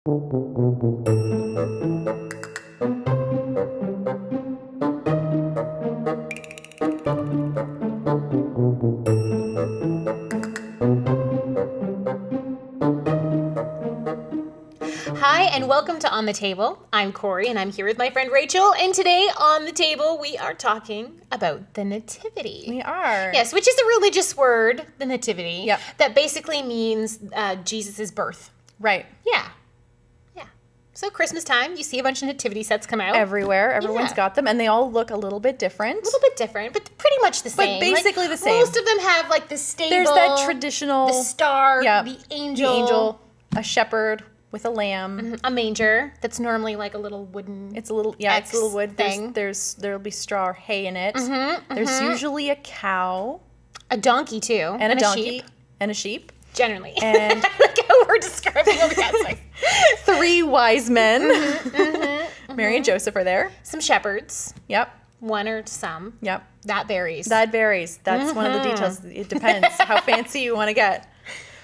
Hi, and welcome to On the Table. I'm Corie, and I'm here with my friend Rachel. And today on the table, we are talking about the Nativity. We are. Yes, which is a religious word, the Nativity. Yep. That basically means Jesus' birth. Right. Yeah. So Christmas time, you see a bunch of nativity sets come out. Everywhere. Everyone's got them, and they all look a little bit different. A little bit different, but pretty much the same. But basically the same. Most of them have like the stable. There's that traditional. The star, Yep, the angel. a shepherd with a lamb. A manger that's normally like a little wooden. It's a little, X it's a little wood thing. There'll be straw or hay in it. There's usually a cow. A donkey too. And a donkey. Sheep. And a sheep. Generally. And like how we're describing what we got. 3 wise men. Mary and Joseph are there. Some shepherds. Yep. One or some. Yep. That varies. That varies. That's one of the details. It depends how fancy you want to get.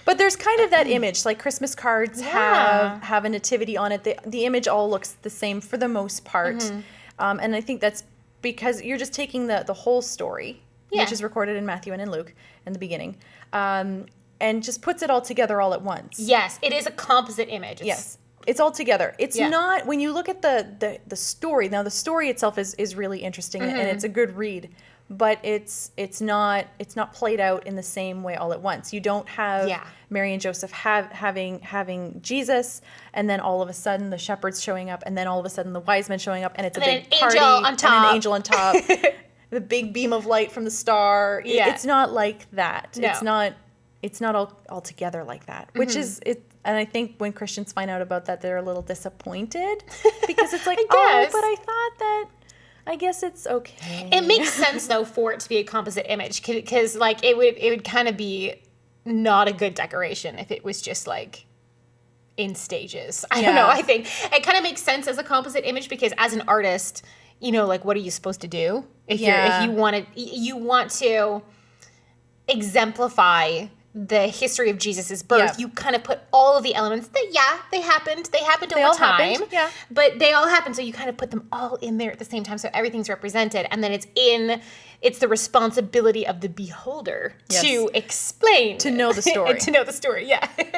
But there's kind of that image, like Christmas cards have a nativity on it. The image all looks the same for the most part. And I think that's because you're just taking the whole story, which is recorded in Matthew and in Luke in the beginning, and just puts it all together all at once. Yes, it is a composite image. Yes. It's all together. It's not, when you look at the story, now the story itself is really interesting and it's a good read, but it's not played out in the same way all at once. You don't have Mary and Joseph having Jesus, and then all of a sudden the shepherds showing up, and then all of a sudden the wise men showing up, and it's a big party, and an angel on top, the big beam of light from the star. It's not like that. No. It's not all together like that, which is it. And I think when Christians find out about that, they're a little disappointed because it's like, oh, but I thought that. I guess it's okay. It makes sense though for it to be a composite image because like it would kind of be not a good decoration if it was just like in stages. I don't know. I think it kind of makes sense as a composite image because as an artist, you know, like what are you supposed to do if you want to exemplify the history of Jesus' birth, you kind of put all of the elements that, they happened over time. But they all happened, so you kind of put them all in there at the same time, so everything's represented. And then it's the responsibility of the beholder to explain. To know the story. To know the story,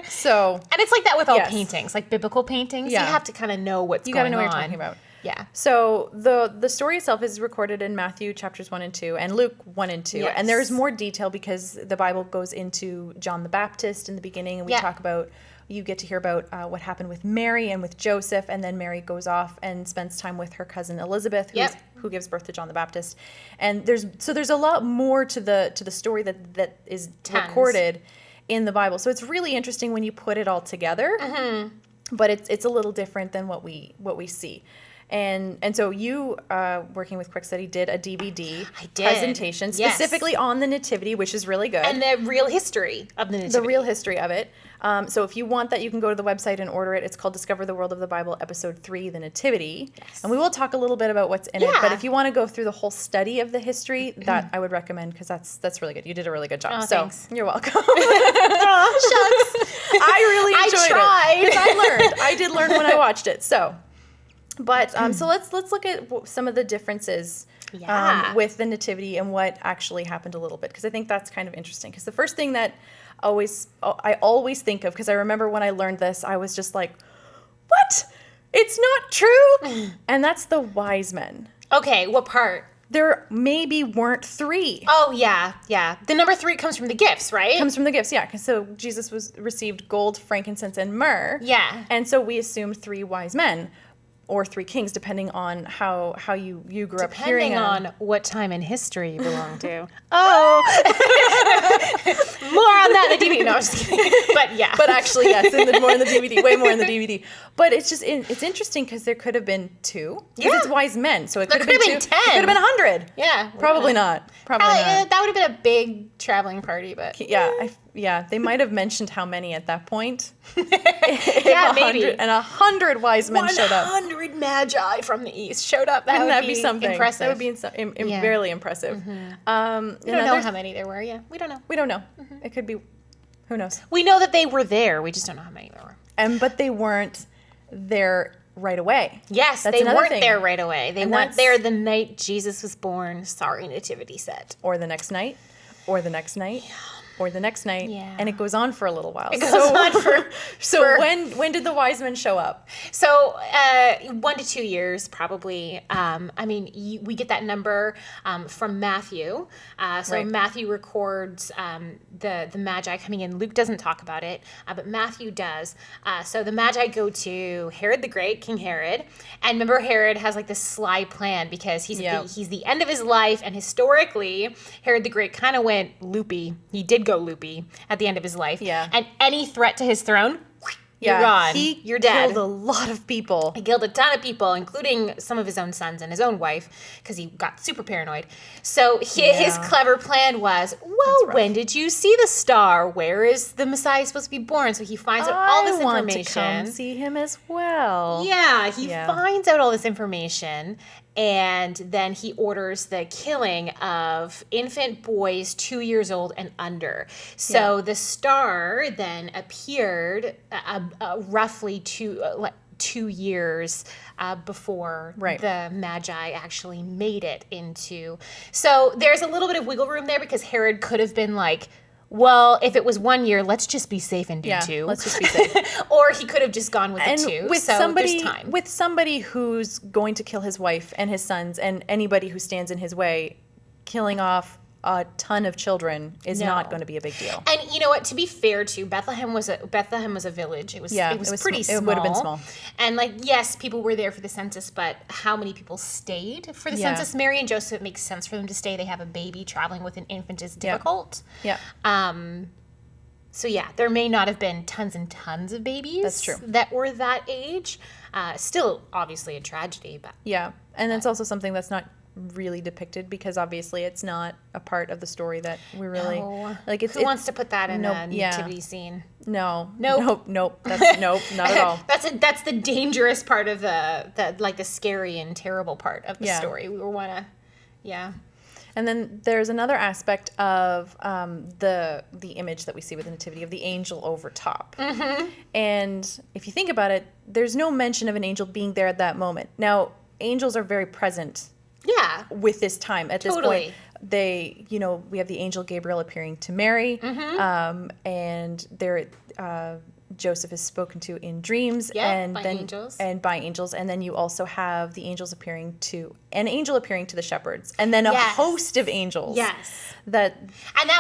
So. And it's like that with all paintings, like biblical paintings. You have to kind of know what's going on. You got to know what you're talking about. Yeah. So the story itself is recorded in Matthew chapters 1 and 2 and Luke 1 and 2. And there's more detail because the Bible goes into John the Baptist in the beginning, and we talk about, you get to hear about what happened with Mary and with Joseph, and then Mary goes off and spends time with her cousin Elizabeth, who gives birth to John the Baptist. And there's a lot more to the story that is recorded in the Bible. So it's really interesting when you put it all together. But it's a little different than what we see. And so you, working with Quick Study, did a DVD presentation specifically on the Nativity, which is really good. And the real history of the Nativity. The real history of it. So if you want that, you can go to the website and order it. It's called Discover the World of the Bible, Episode 3, The Nativity. Yes. And we will talk a little bit about what's in it. But if you want to go through the whole study of the history, that I would recommend because that's really good. You did a really good job. Thanks. You're welcome. Shucks. I really enjoyed it. I learned. I did learn when I watched it. But so let's look at some of the differences with the Nativity and what actually happened a little bit, because I think that's kind of interesting. Because the first thing that I always think of, because I remember when I learned this, I was just like, what? It's not true? And that's the wise men. Okay, what part? There maybe weren't 3. Oh, yeah. The number 3 comes from the gifts, right? Comes from the gifts, yeah. So Jesus received gold, frankincense, and myrrh. Yeah. And so we assumed 3 wise men. Or 3 kings, depending on how you grew up hearing them. Depending on what time in history you belong to. Oh! More on that in the DVD. No, I'm just kidding. But yeah. But actually, yes, more in the DVD. Way more in the DVD. But it's just, it's interesting because there could have been 2. Because it's wise men. So it could have been 2. 10. It could have been 100. Yeah. Probably not. Probably not. That would have been a big traveling party, but. Yeah, they might have mentioned how many at that point. Maybe. And 100 wise men showed up. 100 magi from the east showed up. Wouldn't that be something? Impressive. That would be very impressive. Mm-hmm. We don't know how many there were. Yeah, we don't know. We don't know. Mm-hmm. It could be, who knows? We know that they were there. We just don't know how many there were. But they weren't there right away. Yes, That's they another weren't thing. there right away. They weren't there the night Jesus was born. Sorry, nativity set. Or the next night, or the next night, or the next night, and it goes on for a little while. It goes on for when did the wise men show up? So 1 to 2 years, probably. We get that number from Matthew. Matthew records the Magi coming in. Luke doesn't talk about it, but Matthew does. So the Magi go to Herod the Great, King Herod, and remember Herod has like this sly plan because he's the end of his life, and historically Herod the Great kind of went loopy. He did go loopy at the end of his life. Yeah. And any threat to his throne, you're gone. You're dead. He killed a lot of people. He killed a ton of people, including some of his own sons and his own wife, because he got super paranoid. So his clever plan was, when did you see the star? Where is the Messiah supposed to be born? So he finds out all this information. I want to come see him as well. Yeah, he finds out all this information, and then he orders the killing of infant boys 2 years old and under. So the star then appeared roughly 2 years before the Magi actually made it into. So there's a little bit of wiggle room there because Herod could have been like, well, if it was 1 year, let's just be safe and do 2. Let's just be safe. Or he could have just gone with the 2. With so there's time. With somebody who's going to kill his wife and his sons and anybody who stands in his way, killing off a ton of children is not going to be a big deal. And you know what? To be fair, too, Bethlehem was a village. It was pretty small. It would have been small. And yes, people were there for the census, but how many people stayed for the census? Mary and Joseph, it makes sense for them to stay. They have a baby. Traveling with an infant is difficult. Yeah. So there may not have been tons and tons of babies. That's true. That were that age. Still, obviously, a tragedy, but and that's also something that's not really depicted because obviously it's not a part of the story that we really like. Who wants to put that in a nativity scene? Nope. That's not at all. That's the dangerous part of the scary and terrible part of the story. We want to, And then there's another aspect of the image that we see with the nativity of the angel over top. Mm-hmm. And if you think about it, there's no mention of an angel being there at that moment. Now, angels are very present. With this time at this point, we have the angel Gabriel appearing to Mary, and Joseph is spoken to in dreams, by angels, and then you also have the angels appearing to the shepherds, and then a host of angels. That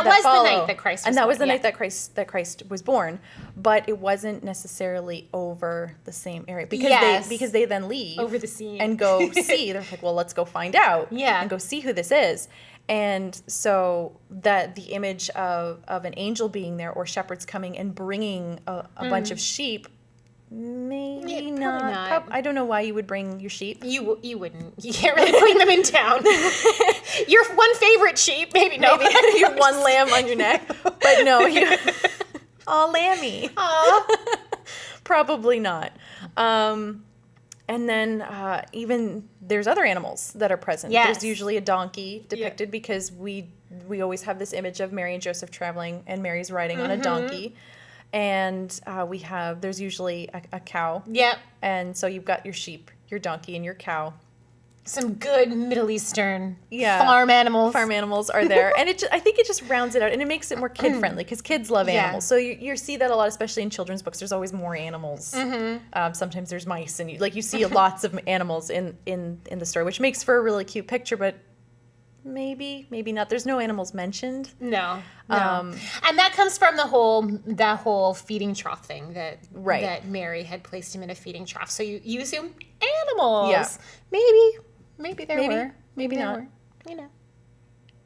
was the night that Christ was born. And that was the night that Christ was born, but it wasn't necessarily over the same area because they then leave over the scene and go see. They're like, well, let's go find out and go see who this is. And so that the image of an angel being there or shepherds coming and bringing a bunch of sheep, maybe not. I don't know why you would bring your sheep. You wouldn't. You can't really bring them in town. Your one favorite sheep, maybe no. Maybe your one lamb on your neck. But no. Aw, lammy. Aw. Probably not. And then even there's other animals that are present. Yes. There's usually a donkey depicted because we always have this image of Mary and Joseph traveling and Mary's riding on a donkey. And there's usually a cow. Yep. And so you've got your sheep, your donkey, and your cow. Some good Middle Eastern farm animals. Farm animals are there. And I think it just rounds it out and it makes it more kid-friendly because kids love animals. So you see that a lot, especially in children's books. There's always more animals. Sometimes there's mice and you see lots of animals in the story, which makes for a really cute picture, but maybe not. There's no animals mentioned. No. And that comes from that whole feeding trough thing that Mary had placed him in a feeding trough. So you assume animals. Yeah. Maybe there were. Maybe not.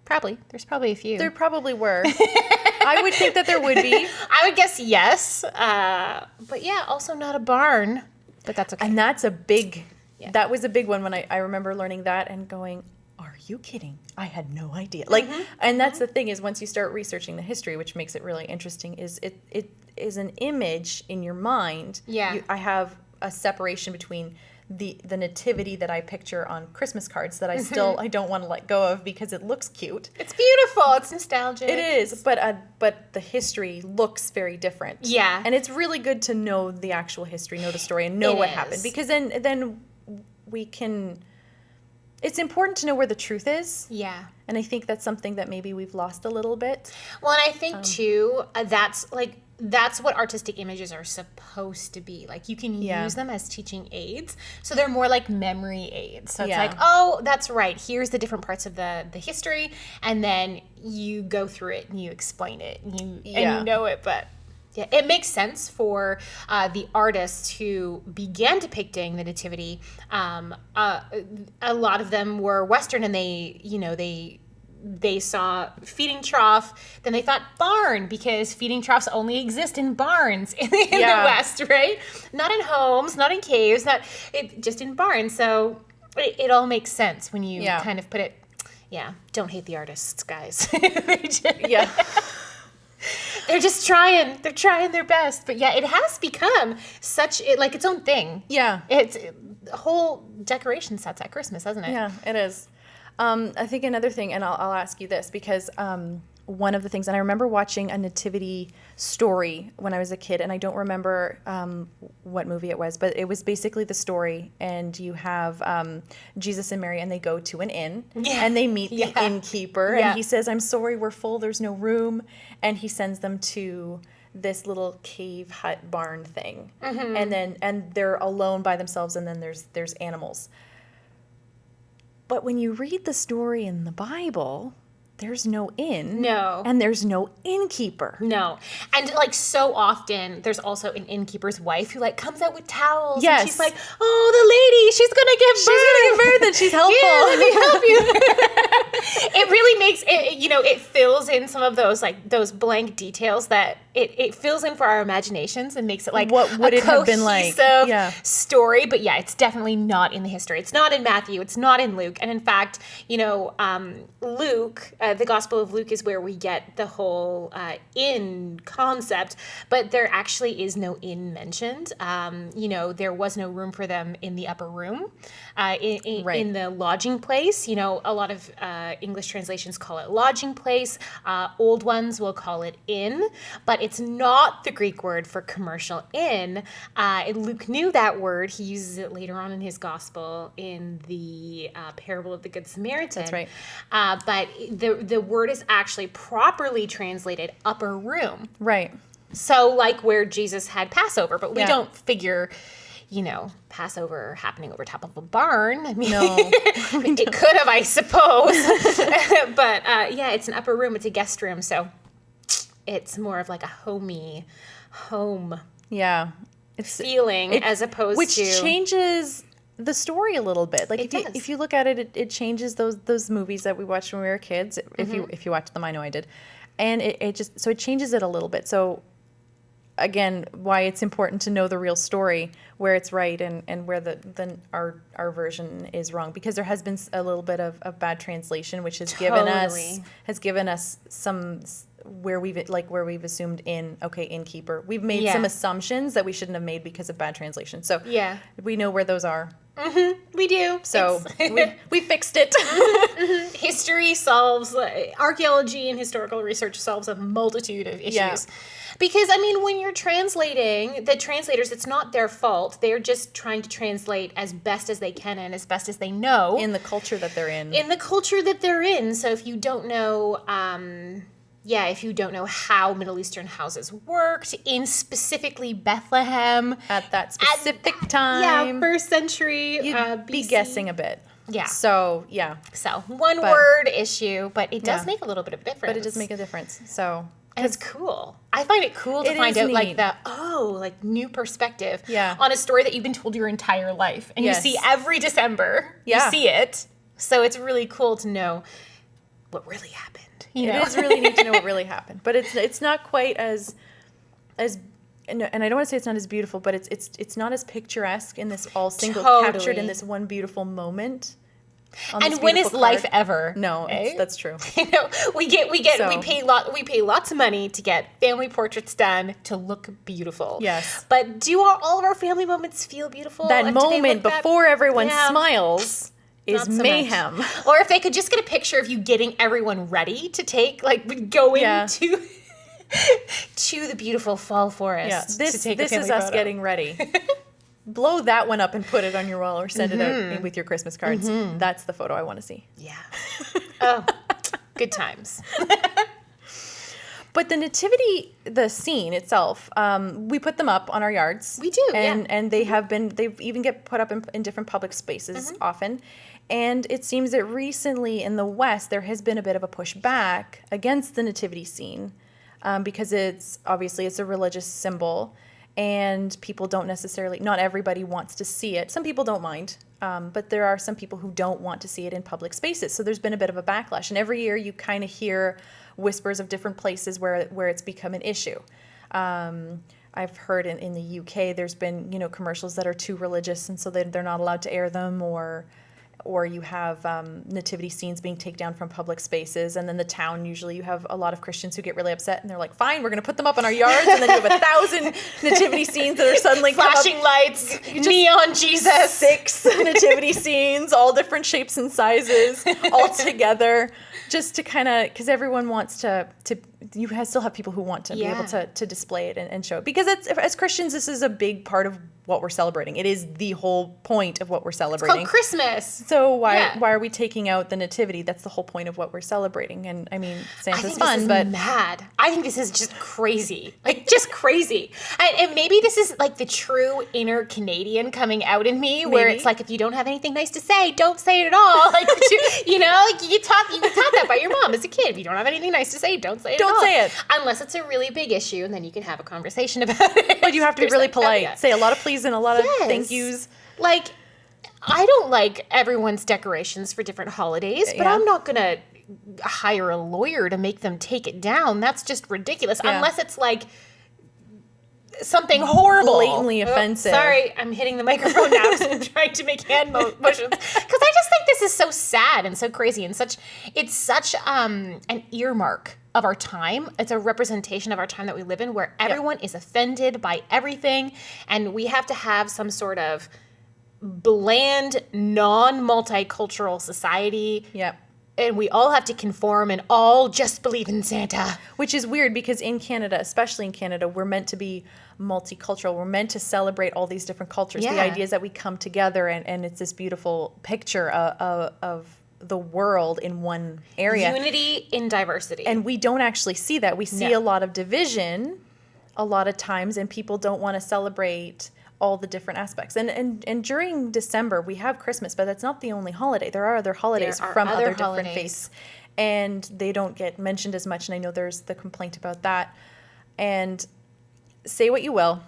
Probably. There's probably a few. There probably were. I would think that there would be. I would guess yes. But also not a barn. But that's okay. And that's a big, that was a big one when I remember learning that and going, are you kidding? I had no idea. And that's the thing is once you start researching the history, which makes it really interesting, is it is an image in your mind. Yeah. I have a separation between the nativity that I picture on Christmas cards that I don't want to let go of because it looks cute. It's beautiful. It's nostalgic. It is, but the history looks very different. Yeah. And it's really good to know the actual history, know the story, and know what happened, because then we can. It's important to know where the truth is. Yeah. And I think that's something that maybe we've lost a little bit. Well, and I think too, that's what artistic images are supposed to be. Like, you can use them as teaching aids. So they're more like memory aids. So it's like, oh, that's right. Here's the different parts of the history. And then you go through it and you explain it and you know it. But yeah, it makes sense for the artists who began depicting the Nativity. A lot of them were Western, and they saw feeding trough, then they thought barn, because feeding troughs only exist in barns in the West, right? Not in homes, not in caves, just in barns. So it all makes sense when you kind of put it. Yeah, don't hate the artists, guys. They're just trying. They're trying their best. But yeah, it has become like its own thing. Yeah. It's the whole decoration sets at Christmas, hasn't it? Yeah, it is. I think another thing, and I'll ask you this, because one of the things, and I remember watching a nativity story when I was a kid, and I don't remember what movie it was, but it was basically the story, and you have Jesus and Mary, and they go to an inn, and they meet the innkeeper, and he says, "I'm sorry, we're full, there's no room," and he sends them to this little cave hut barn thing, and they're alone by themselves, and then there's animals. But when you read the story in the Bible, there's no inn. No. And there's no innkeeper. No. And like so often, there's also an innkeeper's wife who like comes out with towels. Yes. And she's like, oh, the lady, she's going to give birth. And she's helpful. Yeah, let me help you. It really makes it, it fills in some of those blank details that it fills in for our imaginations and makes it like what would it have been like? Story. But yeah, it's definitely not in the history. It's not in Matthew. It's not in Luke. And in fact, Luke, the Gospel of Luke is where we get the whole inn concept, but there actually is no inn mentioned. There was no room for them in the upper room, in the lodging place. A lot of English translations call it lodging place. Old ones will call it inn, but it's not the Greek word for commercial inn. Luke knew that word. He uses it later on in his Gospel in the parable of the Good Samaritan. That's right. But the word is actually properly translated upper room. Right. So like where Jesus had Passover, but we don't figure, Passover happening over top of a barn. I mean, no, it could have, I suppose. But it's an upper room. It's a guest room. So it's more of like a home feeling as opposed which to... Which changes the story a little bit. Like if you look at it, it changes those movies that we watched when we were kids. If you watched them, I know I did, and it changes it a little bit. So again, why it's important to know the real story, where it's right and where our version is wrong, because there has been a little bit of bad translation, which has given us some where we've assumed innkeeper. We've made some assumptions that we shouldn't have made because of bad translation. So we know where those are. Mm-hmm, we do. So we fixed it. History solves, archaeology and historical research solves a multitude of issues. Yeah. Because, when you're translating, the translators, it's not their fault. They're just trying to translate as best as they can and as best as they know. In the culture that they're in. So if you don't know... if you don't know how Middle Eastern houses worked in specifically Bethlehem. At that specific time. First century you'd be guessing a bit. Yeah. So, one word issue, but it does make a little bit of difference. But it does make a difference. So... And it's cool. I find it cool to find out neat. New perspective on a story that you've been told your entire life. And you see every December. You see it. So it's really cool to know what really happened. It is really neat to know what really happened, but it's not quite as, and I don't want to say it's not as beautiful, but it's not as picturesque in this all single captured in this one beautiful moment And when is life ever? No, that's true. We pay lots of money to get family portraits done to look beautiful. Yes. But do all of our family moments feel beautiful? That moment before everyone smiles is mayhem. Much. Or if they could just get a picture of you getting everyone ready to take, like, going to to the beautiful fall forest. Yeah. This is us getting ready. Blow that one up and put it on your wall or send it out with your Christmas cards. That's the photo I want to see. Yeah. Oh, good times. But the nativity, the scene itself, we put them up on our yards. We do, and they've even get put up in different public spaces often. And it seems that recently in the West, there has been a bit of a pushback against the nativity scene because it's a religious symbol. And people don't necessarily, not everybody wants to see it. Some people don't mind, but there are some people who don't want to see it in public spaces. So there's been a bit of a backlash. And every year you kind of hear whispers of different places where it's become an issue. I've heard in the UK there's been, commercials that are too religious and so they're not allowed to air them, or you have nativity scenes being taken down from public spaces, and then the town, usually you have a lot of Christians who get really upset and they're like, fine, we're going to put them up on our yards, and then you have 1,000 nativity scenes that are suddenly flashing lights, neon Jesus, 6 nativity scenes, all different shapes and sizes, all together, just to kind of, because everyone wants to you still have people who want to be able to display it and show it, because as Christians, this is a big part of what we're celebrating. It is the whole point of what we're celebrating. It's called Christmas. So why are we taking out the nativity? That's the whole point of what we're celebrating. And I mean, Santa's fun, but mad. I think this is just crazy, like just crazy. And maybe this is like the true inner Canadian coming out in me, where it's like, if you don't have anything nice to say, don't say it at all. Like you taught that by your mom as a kid. If you don't have anything nice to say, don't say it. Don't say it unless it's a really big issue, and then you can have a conversation about it. But you have to be really polite. Say a lot of please and a lot of thank yous. Like, I don't like everyone's decorations for different holidays, but I'm not going to hire a lawyer to make them take it down. That's just ridiculous. Unless it's like something horrible. Blatantly offensive. Sorry, I'm hitting the microphone now because I'm trying to make hand motions. Because I just think this is so sad and so crazy and it's such an earmark of our time. It's a representation of our time that we live in, where everyone is offended by everything, and we have to have some sort of bland, non-multicultural society. Yep. And we all have to conform and all just believe in Santa. Which is weird, because in Canada, especially in Canada, we're meant to be multicultural. We're meant to celebrate all these different cultures. The idea is that we come together and it's this beautiful picture of the world in one area. Unity in diversity. And we don't actually see that. We see a lot of division a lot of times, and people don't want to celebrate all the different aspects. And during December, we have Christmas, but that's not the only holiday. There are other holidays from other different faiths, and they don't get mentioned as much, and I know there's the complaint about that. And say what you will,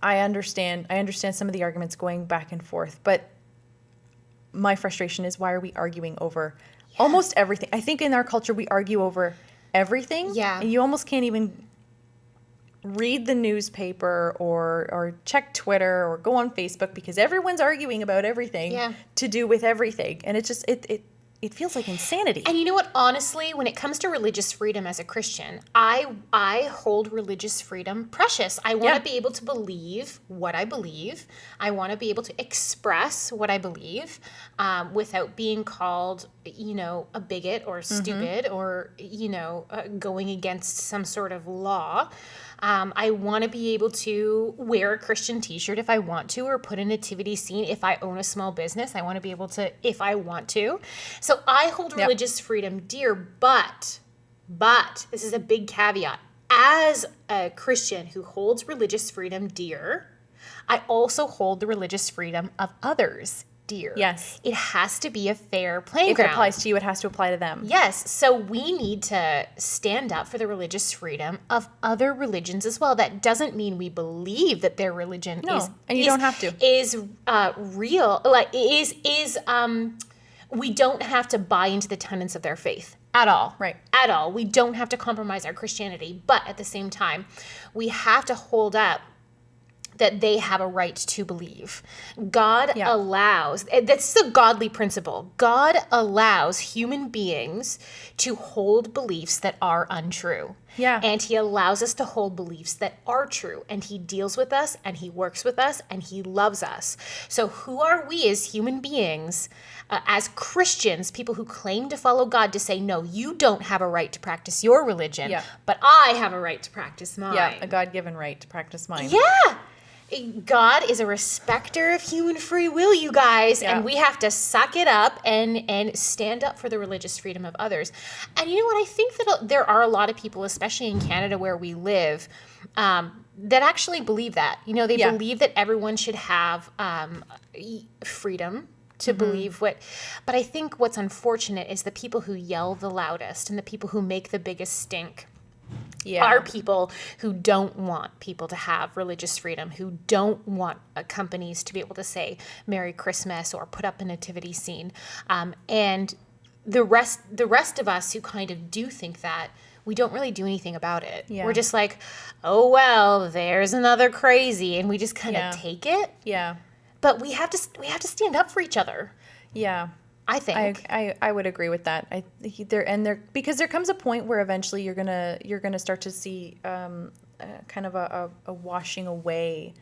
I understand some of the arguments going back and forth, but my frustration is, why are we arguing over almost everything? I think in our culture, we argue over everything. Yeah. And you almost can't even read the newspaper or check Twitter or go on Facebook, because everyone's arguing about everything to do with everything. And it just, it feels like insanity. And you know what? Honestly, when it comes to religious freedom as a Christian, I hold religious freedom precious. I want to be able to believe what I believe. I want to be able to express what I believe without being called, a bigot or stupid or, going against some sort of law. I want to be able to wear a Christian t-shirt if I want to, or put a nativity scene if I own a small business. I want to be able to if I want to. So I hold religious freedom dear, but this is a big caveat. As a Christian who holds religious freedom dear, I also hold the religious freedom of others dear. Yes. It has to be a fair playing ground. If it applies to you, it has to apply to them. Yes. So we need to stand up for the religious freedom of other religions as well. That doesn't mean we believe that their religion and you don't have to. Is real. Like we don't have to buy into the tenets of their faith at all. Right. At all. We don't have to compromise our Christianity. But at the same time, we have to hold up that they have a right to believe. God allows, that's a godly principle. God allows human beings to hold beliefs that are untrue. Yeah. And he allows us to hold beliefs that are true. And he deals with us, and he works with us, and he loves us. So who are we as human beings, as Christians, people who claim to follow God, to say, no, you don't have a right to practice your religion, but I have a right to practice mine. Yeah, a God-given right to practice mine. Yeah. God is a respecter of human free will, you guys, and we have to suck it up and stand up for the religious freedom of others. And you know what? I think that there are a lot of people, especially in Canada where we live, that actually believe that. You know, they believe that everyone should have freedom to believe what. But I think what's unfortunate is the people who yell the loudest and the people who make the biggest stink are people who don't want people to have religious freedom, who don't want companies to be able to say Merry Christmas or put up a nativity scene. And the rest of us who kind of do think that, we don't really do anything about it. Yeah. We're just like, oh, well, there's another crazy. And we just kind of take it. Yeah. But we have to stand up for each other. Yeah. I think I would agree with that. Because there comes a point where eventually you're gonna start to see kind of a washing away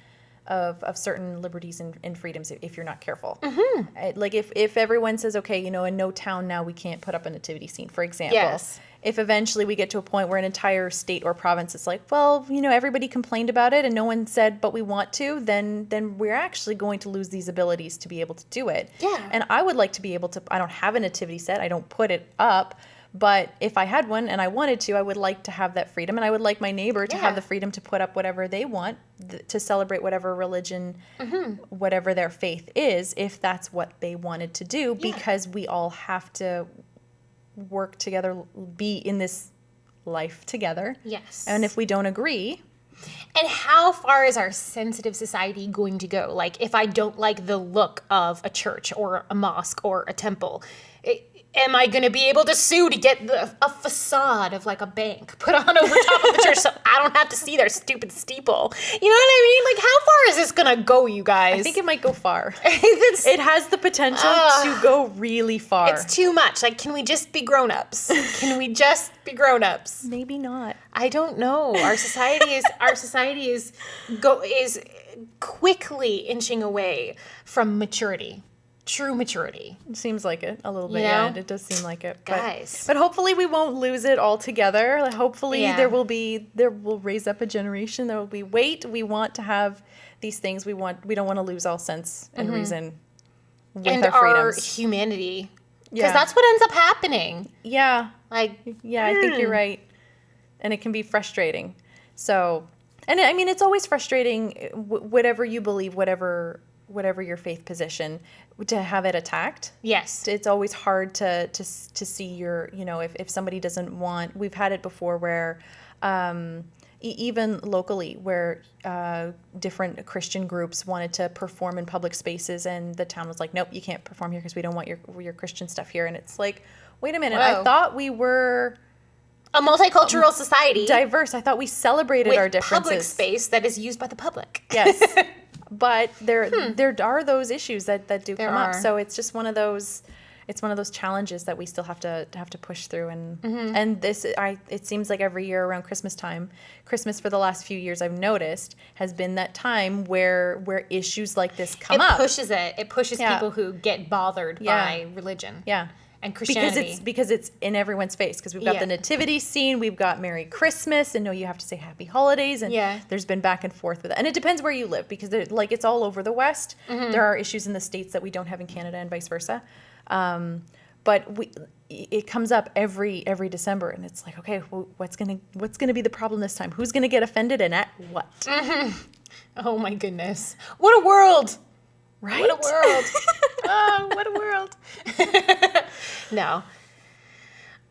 of certain liberties and freedoms if you're not careful. Mm-hmm. Like if everyone says, okay, you know, in no town now we can't put up a nativity scene, for example. Yes. If eventually we get to a point where an entire state or province is like, well, you know, everybody complained about it and no one said, but we want to, then we're actually going to lose these abilities to be able to do it. Yeah. And I would like to be able to, I don't have a nativity set, I don't put it up, but if I had one and I wanted to, I would like to have that freedom, and I would like my neighbor to have the freedom to put up whatever they want, to celebrate whatever religion, whatever their faith is, if that's what they wanted to do, because we all have to work together, be in this life together. Yes. And if we don't agree. And how far is our sensitive society going to go? Like, if I don't like the look of a church or a mosque or a temple, am I going to be able to sue to get a facade of like a bank put on over top of the church so I don't have to see their stupid steeple? You know what I mean? Like, how far is this going to go, you guys? I think it might go far. It has the potential to go really far. It's too much. Like, can we just be grown-ups? Can we just be grown-ups? Maybe not. I don't know. Our society is quickly inching away from maturity. True maturity. It seems like it a little bit. You know? Yeah, it does seem like it. Guys. But hopefully we won't lose it altogether. Like, hopefully there will raise up a generation. There will be, we want to have these things. We don't want to lose all sense and reason with and our freedoms. Our humanity. Because that's what ends up happening. Yeah. Like, I think you're right. And it can be frustrating. So, and I mean, it's always frustrating, whatever you believe, whatever your faith position, to have it attacked. Yes. It's always hard to see your, you know, if somebody doesn't want, we've had it before where, even locally, where different Christian groups wanted to perform in public spaces, and the town was like, nope, you can't perform here because we don't want your Christian stuff here. And it's like, wait a minute, Whoa. I thought we were a multicultural society. Diverse. I thought we celebrated our differences. Public space that is used by the public. Yes. But there are those issues that do come up. So it's just one of those challenges that we still have to push through. And it seems like every year around Christmas time, Christmas for the last few years I've noticed has been that time where issues like this come up. It pushes people who get bothered by religion. Yeah. And Christianity. Because it's in everyone's face. Because we've got the nativity scene, we've got Merry Christmas, and no, you have to say Happy Holidays, and there's been back and forth with that. And it depends where you live, because it's all over the West. There are issues in the States that we don't have in Canada, and vice versa. But it comes up every December, and it's like, okay, well, what's gonna be the problem this time? Who's gonna get offended, and at what? Oh my goodness! What a world! Right? What a world! Oh, what a world! No.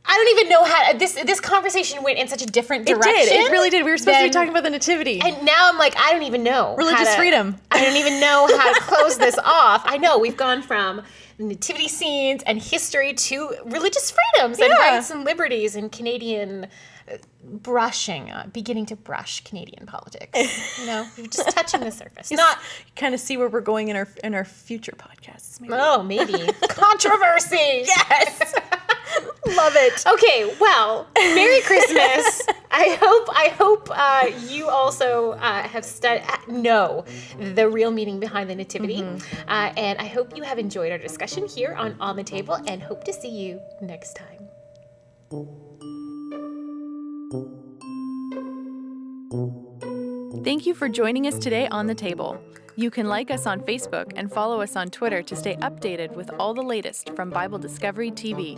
I don't even know how this conversation went in such a different direction. It did. It really did. We were supposed to be talking about the nativity. And now I'm like, I don't even know. Religious freedom. I don't even know how to close this off. I know we've gone from nativity scenes and history to religious freedoms and rights and liberties and Canadian beginning to brush Canadian politics. You know, just touching the surface. Not kind of see where we're going in our future podcasts. Maybe. Oh, maybe controversy. Yes. Love it. Okay, well, Merry Christmas. I hope you also know the real meaning behind the Nativity. And I hope you have enjoyed our discussion here on the Table, and hope to see you next time. Thank you for joining us today on the Table. You can like us on Facebook and follow us on Twitter to stay updated with all the latest from Bible Discovery TV.